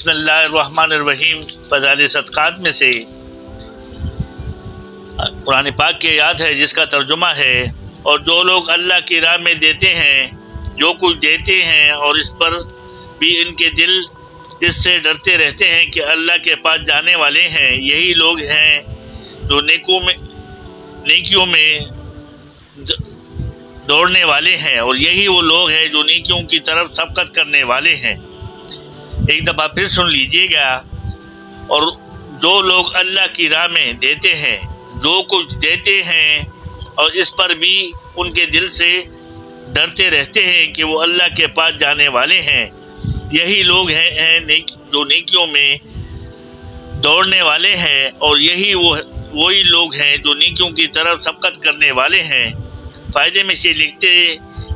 بسم اللہ الرحمن الرحیم۔ فضائل صدقات میں سے قرآن پاک کی آیات ہے جس کا ترجمہ ہے، اور جو لوگ اللہ کی راہ میں دیتے ہیں جو کچھ دیتے ہیں اور اس پر بھی ان کے دل اس سے ڈرتے رہتے ہیں کہ اللہ کے پاس جانے والے ہیں، یہی لوگ ہیں جو نیکیوں میں دوڑنے والے ہیں، اور یہی وہ لوگ ہیں جو نیکیوں کی طرف سبقت کرنے والے ہیں۔ ایک دفعہ پھر سن لیجئے گا، اور جو لوگ اللہ کی راہ میں دیتے ہیں جو کچھ دیتے ہیں اور اس پر بھی ان کے دل سے ڈرتے رہتے ہیں کہ وہ اللہ کے پاس جانے والے ہیں، یہی لوگ ہیں جو نیکیوں میں دوڑنے والے ہیں، اور یہی وہی لوگ ہیں جو نیکیوں کی طرف سبقت کرنے والے ہیں۔ فائدے میں سے لکھتے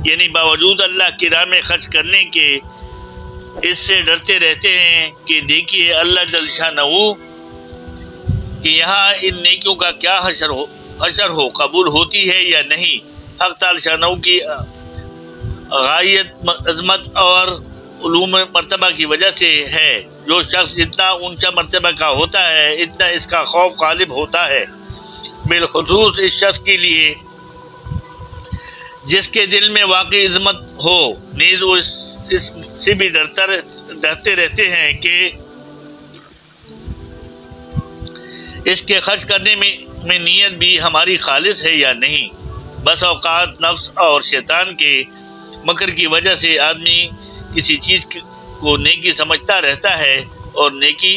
یعنی باوجود اللہ کی راہ میں خرچ کرنے کے اس سے ڈرتے رہتے ہیں کہ دیکھیے اللہ جل شانہ کہ یہاں ان نیکیوں کا کیا حشر ہو، قبول ہوتی ہے یا نہیں۔ حق تعالی شانہ کی غایت عظمت اور علوم مرتبہ کی وجہ سے ہے، جو شخص جتنا اونچا مرتبہ کا ہوتا ہے اتنا اس کا خوف غالب ہوتا ہے، بالخصوص اس شخص کے لیے جس کے دل میں واقعی عظمت ہو، نیز وہ اس سے بھی ڈرتے رہتے ہیں کہ اس کے خرچ کرنے میں نیت بھی ہماری خالص ہے یا نہیں۔ بس اوقات نفس اور شیطان کے مکر کی وجہ سے آدمی کسی چیز کو نیکی سمجھتا رہتا ہے اور نیکی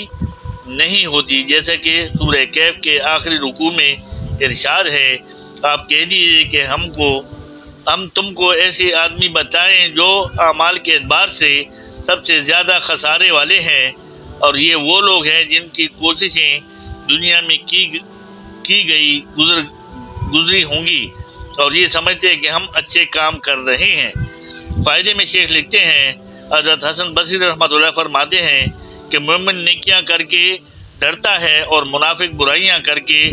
نہیں ہوتی، جیسا کہ سورہ کہف کے آخری رکوع میں ارشاد ہے، آپ کہہ دیجئے کہ ہم تم کو ایسے آدمی بتائیں جو اعمال کے اعتبار سے سب سے زیادہ خسارے والے ہیں، اور یہ وہ لوگ ہیں جن کی کوششیں دنیا میں گزری ہوں گی اور یہ سمجھتے ہیں کہ ہم اچھے کام کر رہے ہیں۔ فائدے میں شیخ لکھتے ہیں، حضرت حسن بصری رحمۃ اللہ فرماتے ہیں کہ مومن نیکیاں کر کے ڈرتا ہے اور منافق برائیاں کر کے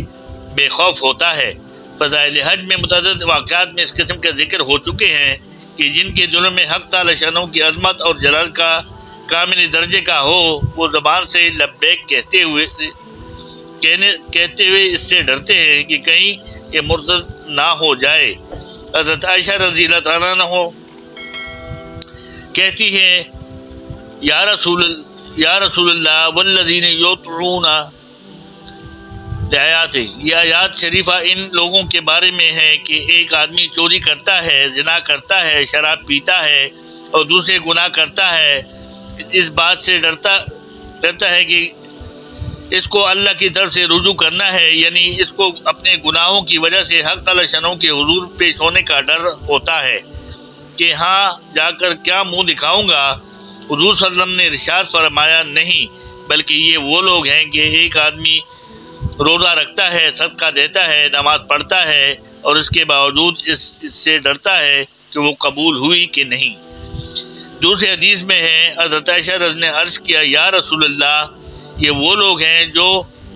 بے خوف ہوتا ہے۔ فضائل حج میں متعدد واقعات میں اس قسم کا ذکر ہو چکے ہیں کہ جن کے دلوں میں حق تعالی شانہ کی عظمت اور جلال کا کامل درجے کا ہو، وہ زبان سے لبیک کہتے ہوئے اس سے ڈرتے ہیں کہ کہیں یہ مرتد نہ ہو جائے۔ حضرت عائشہ رضی اللہ عنہا کہتی ہے، یا رسول اللہ والذین یطعون یہ آیات شریفہ ان لوگوں کے بارے میں ہے کہ ایک آدمی چوری کرتا ہے، زنا کرتا ہے، شراب پیتا ہے اور دوسرے گناہ کرتا ہے، اس بات سے ڈرتا ہے کہ اس کو اللہ کی طرف سے رجوع کرنا ہے، یعنی اس کو اپنے گناہوں کی وجہ سے حق تعالی شانہ کے حضور پیش ہونے کا ڈر ہوتا ہے کہ ہاں جا کر کیا منہ دکھاؤں گا۔ حضور صلی اللہ علیہ وسلم نے ارشاد فرمایا، نہیں بلکہ یہ وہ لوگ ہیں کہ ایک آدمی روزہ رکھتا ہے، صدقہ دیتا ہے، نماز پڑھتا ہے اور اس کے باوجود اس سے ڈرتا ہے کہ وہ قبول ہوئی کہ نہیں۔ دوسری حدیث میں ہے، حضرت عائشہ رضی اللہ عنہا نے عرض کیا، یا رسول اللہ یہ وہ لوگ ہیں جو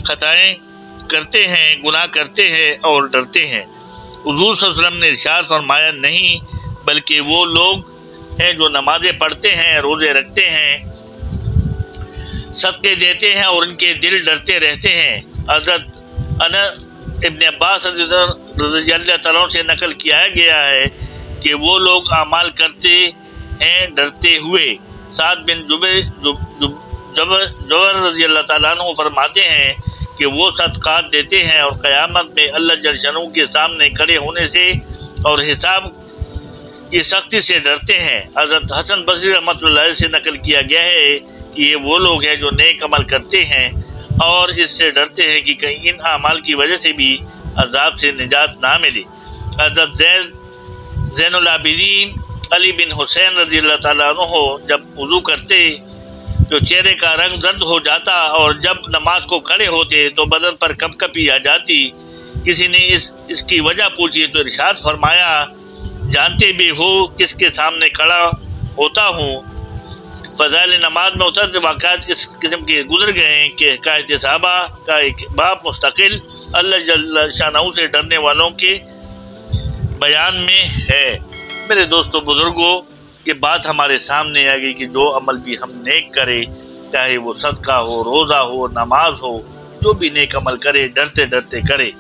خطائیں کرتے ہیں، گناہ کرتے ہیں اور ڈرتے ہیں۔ حضور صلی اللہ علیہ وسلم نے ارشاد فرمایا، نہیں بلکہ وہ لوگ ہیں جو نمازیں پڑھتے ہیں، روزے رکھتے ہیں، صدقے دیتے ہیں اور ان کے دل ڈرتے رہتے ہیں۔ حضرت ابن عباس رضی اللہ تعالیٰ سے نقل کیا گیا ہے کہ وہ لوگ اعمال کرتے ہیں ڈرتے ہوئے۔ سعد بن جبر رضی اللہ تعالیٰ عنہ فرماتے ہیں کہ وہ صدقات دیتے ہیں اور قیامت میں اللہ جل شانہ کے سامنے کھڑے ہونے سے اور حساب کی سختی سے ڈرتے ہیں۔ حضرت حسن بصری رحمۃ اللہ علیہ سے نقل کیا گیا ہے کہ یہ وہ لوگ ہیں جو نیک عمل کرتے ہیں اور اس سے ڈرتے ہیں کہ کہیں ان اعمال کی وجہ سے بھی عذاب سے نجات نہ ملے۔ حضرت زین العابدین علی بن حسین رضی اللہ تعالیٰ عنہ جب وضو کرتے تو چہرے کا رنگ زرد ہو جاتا اور جب نماز کو کھڑے ہوتے تو بدن پر کپکپی آ جاتی۔ کسی نے اس کی وجہ پوچھی تو ارشاد فرمایا، جانتے بھی ہو کس کے سامنے کھڑا ہوتا ہوں۔ فضائل نماز میں متعدد واقعات اس قسم کے گزر گئے ہیں کہ حکایت صحابہ کا ایک باب مستقل اللہ جل شانہ سے ڈرنے والوں کے بیان میں ہے۔ میرے دوستو بزرگوں، یہ بات ہمارے سامنے آ گئی کہ جو عمل بھی ہم نیک کریں چاہے وہ صدقہ ہو، روزہ ہو، نماز ہو، جو بھی نیک عمل کرے ڈرتے ڈرتے کرے،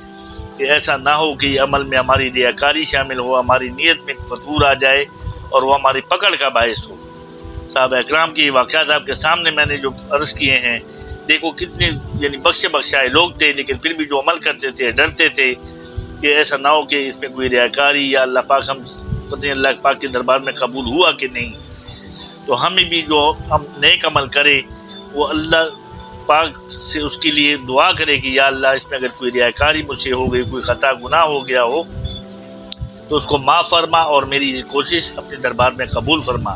کہ ایسا نہ ہو کہ یہ عمل میں ہماری ریاکاری شامل ہو، ہماری نیت میں فتور آ جائے اور وہ ہماری پکڑ کا باعث ہو۔ صحابہ اکرام کی واقعات آپ کے سامنے میں نے جو عرض کیے ہیں، دیکھو کتنے یعنی بخشے بخشائے لوگ تھے، لیکن پھر بھی جو عمل کرتے تھے ڈرتے تھے کہ ایسا نہ ہو کہ اس میں کوئی ریاکاری یا اللہ پاک ہم پتہ نہیں اللہ پاک کے دربار میں قبول ہوا کہ نہیں۔ تو ہمیں بھی جو ہم نیک عمل کرے وہ اللہ پاک سے اس کے لیے دعا کرے کہ یا اللہ اس میں اگر کوئی ریاکاری مجھ سے ہو گئی، کوئی خطا گناہ ہو گیا ہو تو اس کو معاف فرما اور میری یہ کوشش اپنے دربار میں قبول فرما،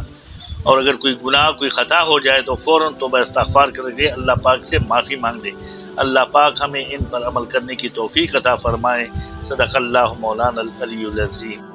اور اگر کوئی گناہ کوئی خطا ہو جائے تو فوراً توبہ استغفار کر کے اللہ پاک سے معافی مانگ لے۔ اللہ پاک ہمیں ان پر عمل کرنے کی توفیق عطا فرمائے۔ صدق اللہ مولانا العلی العظیم۔